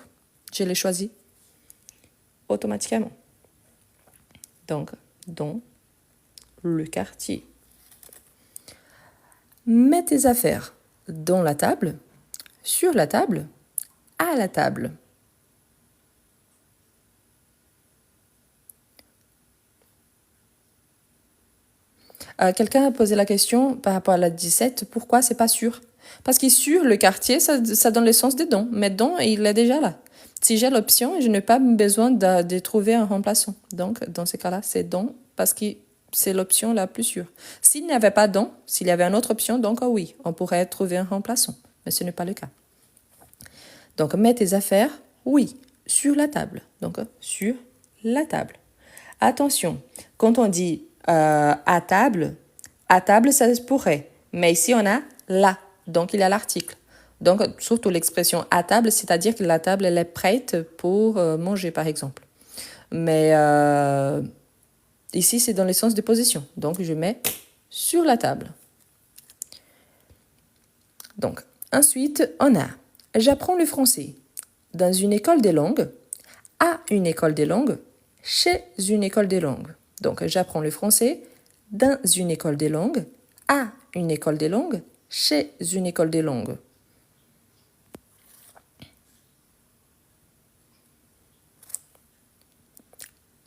je l'ai choisi automatiquement. Donc, dans le quartier. Mets tes affaires dans la table, sur la table, à la table. Quelqu'un a posé la question par rapport à la 17, pourquoi c'est pas sûr? Parce que sur le quartier, ça donne le sens des dons. Mais don, il est déjà là. Si j'ai l'option, je n'ai pas besoin de trouver un remplaçant. Donc, dans ce cas-là, c'est don parce que c'est l'option la plus sûre. S'il n'y avait pas don, s'il y avait une autre option, donc oui, on pourrait trouver un remplaçant. Mais ce n'est pas le cas. Donc, mets tes affaires, oui, sur la table. Donc, sur la table. Attention, quand on dit à table, ça se pourrait. Mais ici, on a là. Donc, il y a l'article. Donc, surtout l'expression à table, c'est-à-dire que la table, elle est prête pour manger, par exemple. Mais ici, c'est dans le sens de position. Donc, je mets sur la table. Donc, ensuite, on a j'apprends le français dans une école des langues, à une école des langues, chez une école des langues. Donc, j'apprends le français dans une école des langues, à une école des langues, chez une école des langues.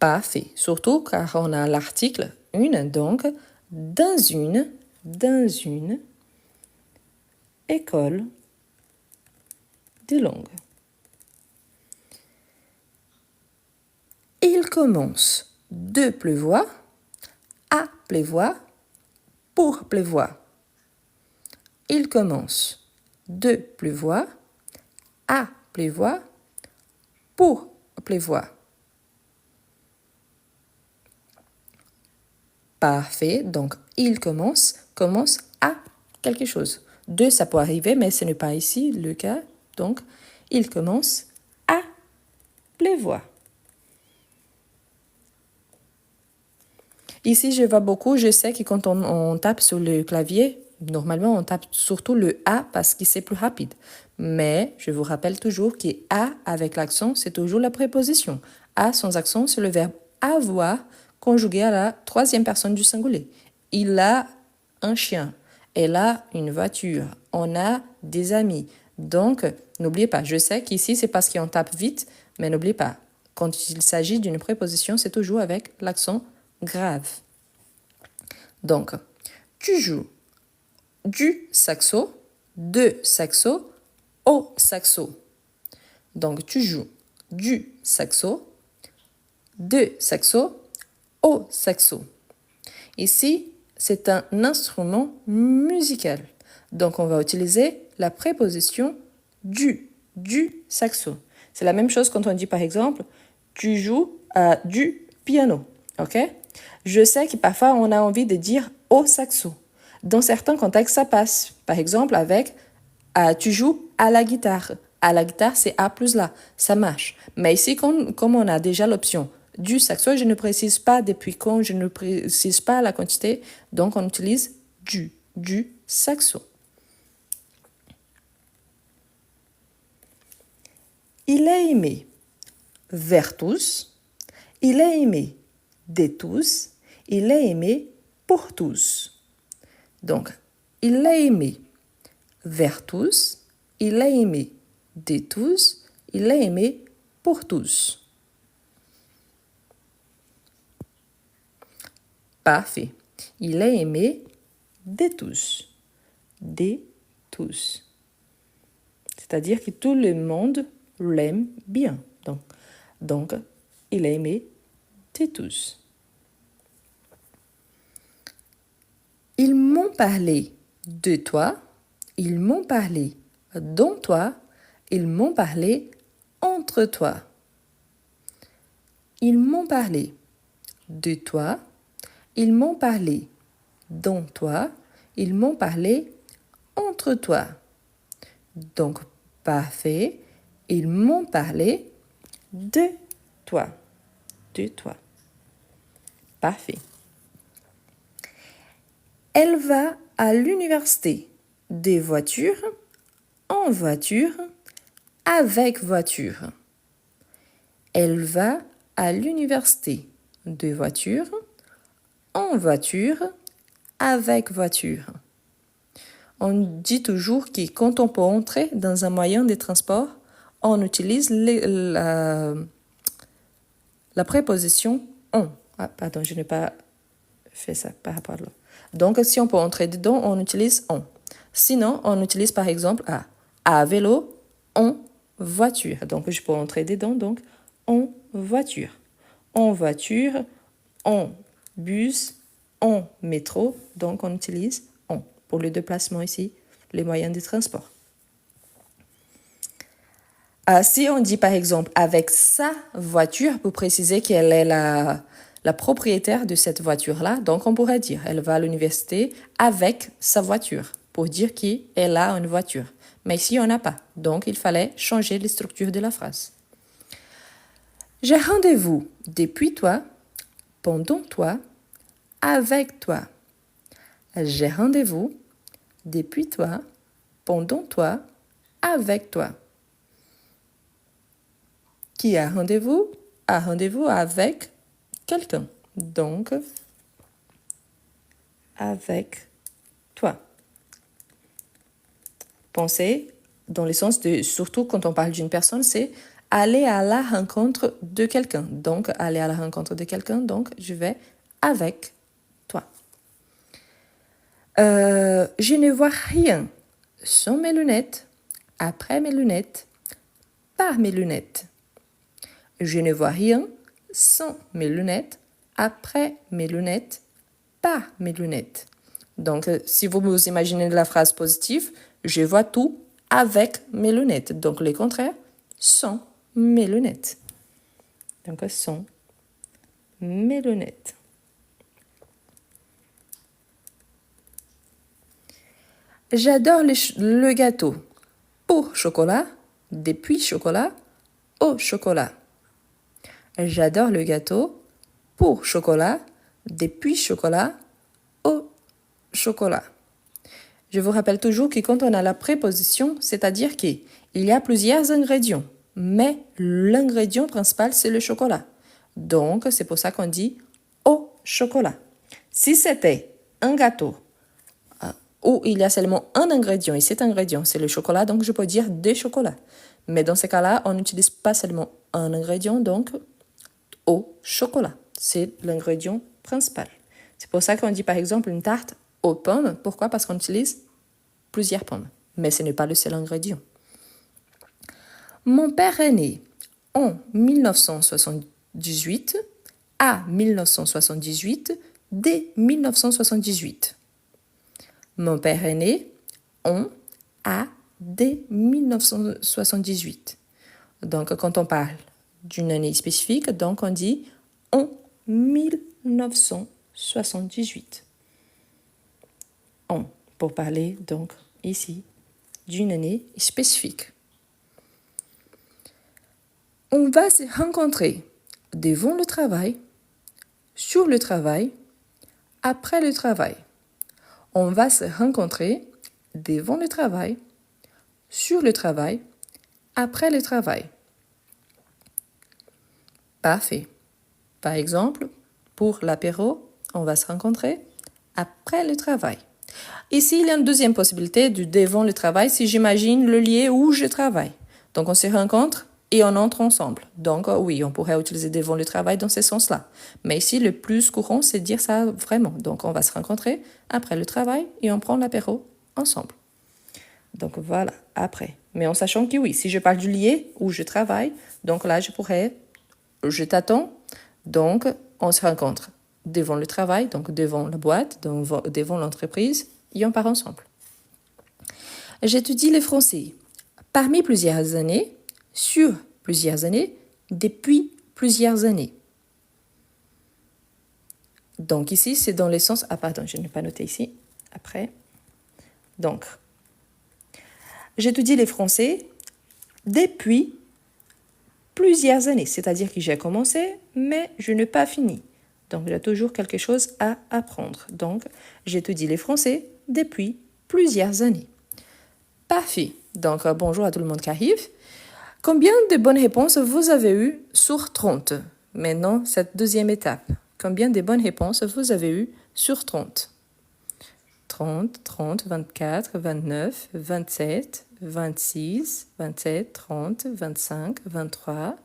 Parfait. Surtout car on a l'article une, donc dans une école des langues. Il commence de pleuvoir, à pleuvoir, pour pleuvoir. Il commence de pleuvoir, à pleuvoir, pour pleuvoir. Parfait. Donc, il commence à quelque chose. De, ça peut arriver, mais ce n'est pas ici le cas. Donc, il commence à pleuvoir. Ici, je vois beaucoup, je sais que quand on tape sur le clavier, normalement, on tape surtout le A parce que c'est plus rapide. Mais je vous rappelle toujours que A avec l'accent, c'est toujours la préposition. A sans accent, c'est le verbe avoir conjugué à la troisième personne du singulier. Il a un chien. Elle a une voiture. On a des amis. Donc, n'oubliez pas, je sais qu'ici, c'est parce qu'on tape vite, mais n'oubliez pas, quand il s'agit d'une préposition, c'est toujours avec l'accent grave. Donc, tu joues du saxo, de saxo, au saxo. Donc, tu joues du saxo, de saxo, au saxo. Ici, c'est un instrument musical. Donc, on va utiliser la préposition du saxo. C'est la même chose quand on dit, par exemple, tu joues du piano. Ok? Je sais que parfois, on a envie de dire au saxo. Dans certains contextes, ça passe. Par exemple, avec tu joues à la guitare. À la guitare, c'est A plus La. Ça marche. Mais ici, comme on a déjà l'option du saxo, je ne précise pas depuis quand, je ne précise pas la quantité. Donc, on utilise du saxo. Il est aimé vers tous. Il est aimé de tous. Il est aimé pour tous. Donc, il est aimé vers tous. Il est aimé de tous. Il est aimé pour tous. Parfait. Il est aimé de tous. De tous. C'est-à-dire que tout le monde l'aime bien. Donc, il est aimé de tous. Ils m'ont parlé de toi. Ils m'ont parlé dont toi. Ils m'ont parlé entre toi. Ils m'ont parlé de toi. Ils m'ont parlé dont toi. Ils m'ont parlé entre toi. Donc, parfait. Ils m'ont parlé de toi. De toi. Parfait. Elle va à l'université des voitures, en voiture, avec voiture. Elle va à l'université de voiture, en voiture, avec voiture. On dit toujours que quand on peut entrer dans un moyen de transport, on utilise la préposition on. Ah, pardon, je n'ai pas fait ça par rapport à là. Donc, si on peut entrer dedans, on utilise on. Sinon, on utilise par exemple à vélo, en voiture. Donc, je peux entrer dedans, donc en voiture. En voiture, en bus, en métro. Donc, on utilise on pour le déplacement ici, les moyens de transport. Si on dit par exemple avec sa voiture, pour préciser qu'elle est la propriétaire de cette voiture-là, donc on pourrait dire elle va à l'université avec sa voiture, pour dire qu'elle a une voiture. Mais ici, on n'a pas. Donc, il fallait changer les structures de la phrase. J'ai rendez-vous depuis toi, pendant toi, avec toi. J'ai rendez-vous depuis toi, pendant toi, avec toi. Qui a rendez-vous? A rendez-vous avec quelqu'un. Donc, avec toi. Pensez dans le sens de, surtout quand on parle d'une personne, c'est aller à la rencontre de quelqu'un. Donc, aller à la rencontre de quelqu'un, donc je vais avec toi. Je ne vois rien sans mes lunettes, après mes lunettes, par mes lunettes. Je ne vois rien sans mes lunettes, après mes lunettes, par mes lunettes. Donc, si vous imaginez la phrase positive, je vois tout avec mes lunettes. Donc, le contraire, sans mes lunettes. Donc, sans mes lunettes. J'adore le gâteau. Pour chocolat, depuis chocolat, au chocolat. J'adore le gâteau. Pour chocolat, depuis chocolat, au chocolat. Je vous rappelle toujours que quand on a la préposition, c'est-à-dire qu'il y a plusieurs ingrédients, mais l'ingrédient principal, c'est le chocolat. Donc, c'est pour ça qu'on dit au chocolat. Si c'était un gâteau où il y a seulement un ingrédient, et cet ingrédient, c'est le chocolat, donc je peux dire des chocolats. Mais dans ce cas-là, on n'utilise pas seulement un ingrédient, donc au chocolat. C'est l'ingrédient principal. C'est pour ça qu'on dit par exemple une tarte aux pommes. Pourquoi? Parce qu'on utilise plusieurs pommes. Mais ce n'est pas le seul ingrédient. Mon père est né en 1978, à 1978, dès 1978. Mon père est né en, à, dès 1978. Donc, quand on parle d'une année spécifique, donc on dit en 1978. En, pour parler donc ici d'une année spécifique. On va se rencontrer devant le travail, sur le travail, après le travail. On va se rencontrer devant le travail, sur le travail, après le travail. Parfait. Par exemple, pour l'apéro, on va se rencontrer après le travail. Ici, il y a une deuxième possibilité du devant le travail si j'imagine le lieu où je travaille. Donc, on se rencontre et on entre ensemble. Donc, oui, on pourrait utiliser devant le travail dans ce sens-là. Mais ici, le plus courant, c'est de dire ça vraiment. Donc, on va se rencontrer après le travail et on prend l'apéro ensemble. Donc, voilà, après. Mais en sachant que oui, si je parle du lieu où je travaille, donc là, je t'attends, donc on se rencontre devant le travail, donc devant la boîte, devant l'entreprise, et on part ensemble. J'étudie le français parmi plusieurs années, sur plusieurs années, depuis plusieurs années. Donc ici, c'est dans le sens... Ah pardon, je n'ai pas noté ici. Après. Donc, j'étudie le français depuis plusieurs années. C'est-à-dire que j'ai commencé, mais je n'ai pas fini. Donc, il y a toujours quelque chose à apprendre. Donc, j'étudie le français depuis plusieurs années. Parfait. Donc, bonjour à tout le monde qui arrive. Combien de bonnes réponses vous avez eues sur 30? Maintenant, cette deuxième étape. Combien de bonnes réponses vous avez eues sur 30? 30, 30, 24, 29, 27, 26, 27, 30, 25, 23,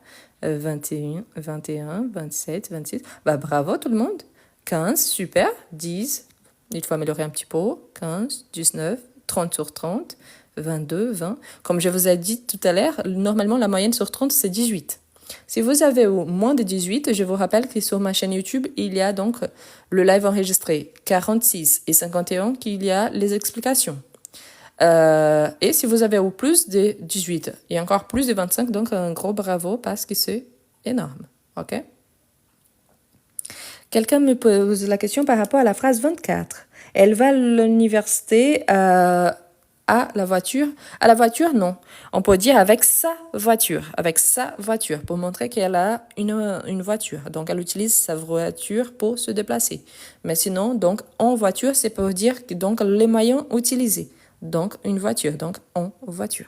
21, 21, 27, 26. Bah, bravo tout le monde. 15, super. 10, il faut améliorer un petit peu. 15, 19, 30 sur 30, 22, 20. Comme je vous ai dit tout à l'heure, normalement la moyenne sur 30, c'est 18. Si vous avez moins de 18, je vous rappelle que sur ma chaîne YouTube, il y a donc le live enregistré 46 et 51 qu'il y a les explications. Et si vous avez plus de 18 et encore plus de 25, donc un gros bravo parce que c'est énorme. OK? Quelqu'un me pose la question par rapport à la phrase 24. Elle va à l'université à la voiture. À la voiture, non. On peut dire avec sa voiture, pour montrer qu'elle a une voiture. Donc, elle utilise sa voiture pour se déplacer. Mais sinon, donc, en voiture, c'est pour dire donc les moyens utilisés. Donc, une voiture, donc en voiture.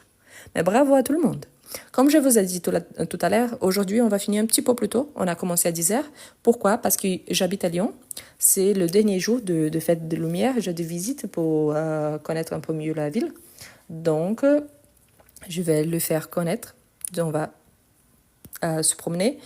Mais bravo à tout le monde. Comme je vous ai dit tout à l'heure, aujourd'hui, on va finir un petit peu plus tôt. On a commencé à 10h. Pourquoi? Parce que j'habite à Lyon. C'est le dernier jour de fête de lumière. J'ai des visites pour connaître un peu mieux la ville. Donc, je vais le faire connaître. On va se promener.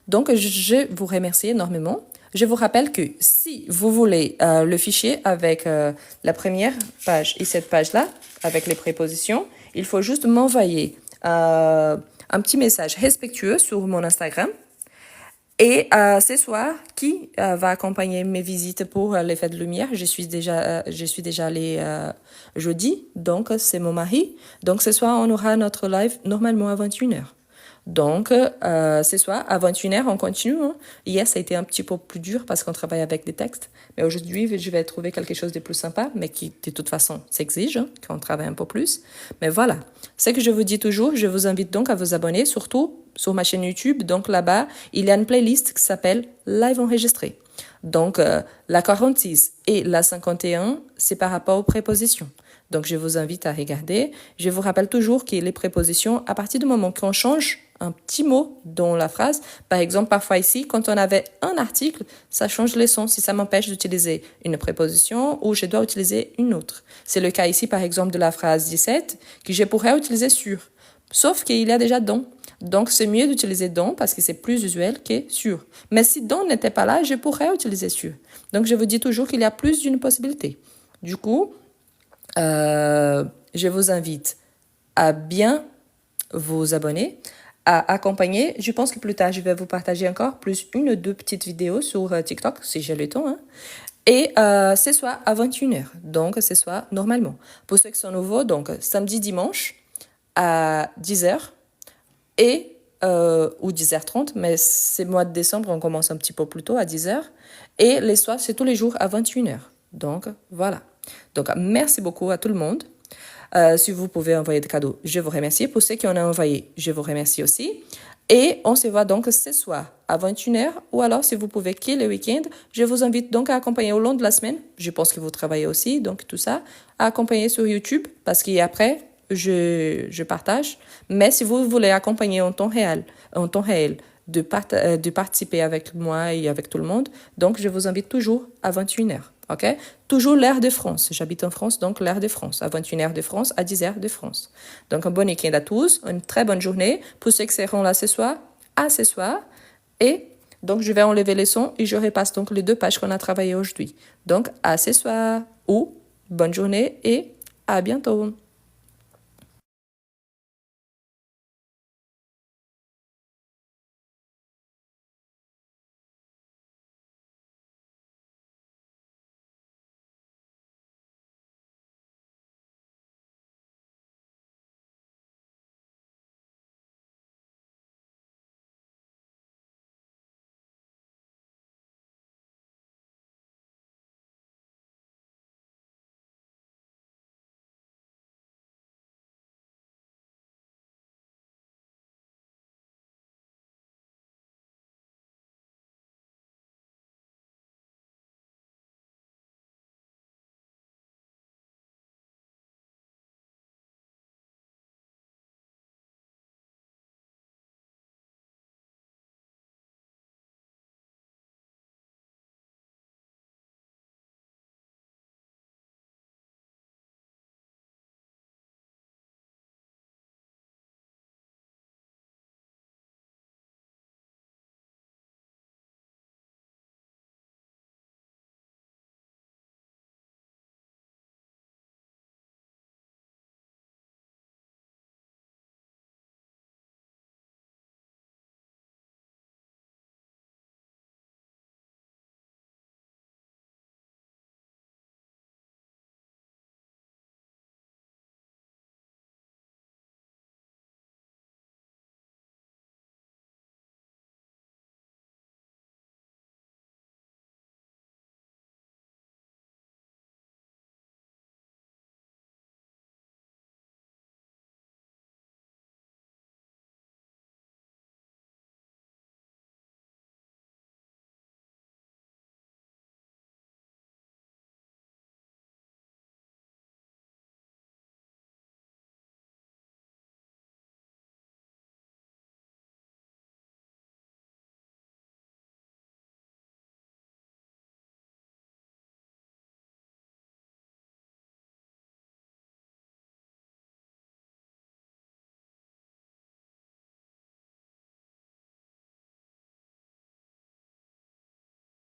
Donc, je vous remercie énormément. Je vous rappelle que si vous voulez le fichier avec la première page et cette page-là, avec les prépositions, il faut juste m'envoyer un petit message respectueux sur mon Instagram. Et ce soir, qui va accompagner mes visites pour les fêtes de lumière? Je suis déjà allée jeudi, donc c'est mon mari. Donc ce soir, on aura notre live normalement à 21h. Donc, ce soir, à 21h, on continue. Hein. Hier, ça a été un petit peu plus dur parce qu'on travaille avec des textes. Mais aujourd'hui, je vais trouver quelque chose de plus sympa, mais qui, de toute façon, s'exige, hein, qu'on travaille un peu plus. Mais voilà. Ce que je vous dis toujours, je vous invite donc à vous abonner, surtout sur ma chaîne YouTube. Donc là-bas, il y a une playlist qui s'appelle Live enregistré. Donc, la 46 et la 51, c'est par rapport aux prépositions. Donc, je vous invite à regarder. Je vous rappelle toujours que les prépositions, à partir du moment qu'on change un petit mot dans la phrase, par exemple, parfois ici, quand on avait un article, ça change le sens si ça m'empêche d'utiliser une préposition ou je dois utiliser une autre. C'est le cas ici, par exemple, de la phrase 17, que je pourrais utiliser sur. Sauf qu'il y a déjà dans. Donc, c'est mieux d'utiliser dans parce que c'est plus usuel que sur. Mais si dans n'était pas là, je pourrais utiliser sur. Donc, je vous dis toujours qu'il y a plus d'une possibilité. Du coup, je vous invite à bien vous abonner, à accompagner. Je pense que plus tard, je vais vous partager encore plus une ou deux petites vidéos sur TikTok, si j'ai le temps. Hein. Et ce soir à 21h. Donc, ce soir normalement. Pour ceux qui sont nouveaux, donc samedi, dimanche à 10h et ou 10h30, mais c'est mois de décembre, on commence un petit peu plus tôt à 10h. Et les soirs, c'est tous les jours à 21h. Donc, voilà. Donc, merci beaucoup à tout le monde. Si vous pouvez envoyer des cadeaux, je vous remercie. Pour ceux qui en ont envoyé, je vous remercie aussi. Et on se voit donc ce soir à 21h ou alors si vous pouvez qui le week-end, je vous invite donc à accompagner au long de la semaine. Je pense que vous travaillez aussi, donc tout ça, à accompagner sur YouTube parce qu'après, je partage. Mais si vous voulez accompagner en temps réel, de participer avec moi et avec tout le monde, donc je vous invite toujours à 21h. OK? Toujours l'heure de France. J'habite en France, donc l'heure de France. À 21h de France, à 10h de France. Donc, un bon week-end à tous. Une très bonne journée. Pour ceux qui seront là ce soir, à ce soir. Et donc, je vais enlever les sons et je repasse donc les 2 pages qu'on a travaillées aujourd'hui. Donc, à ce soir. Ou, bonne journée et à bientôt.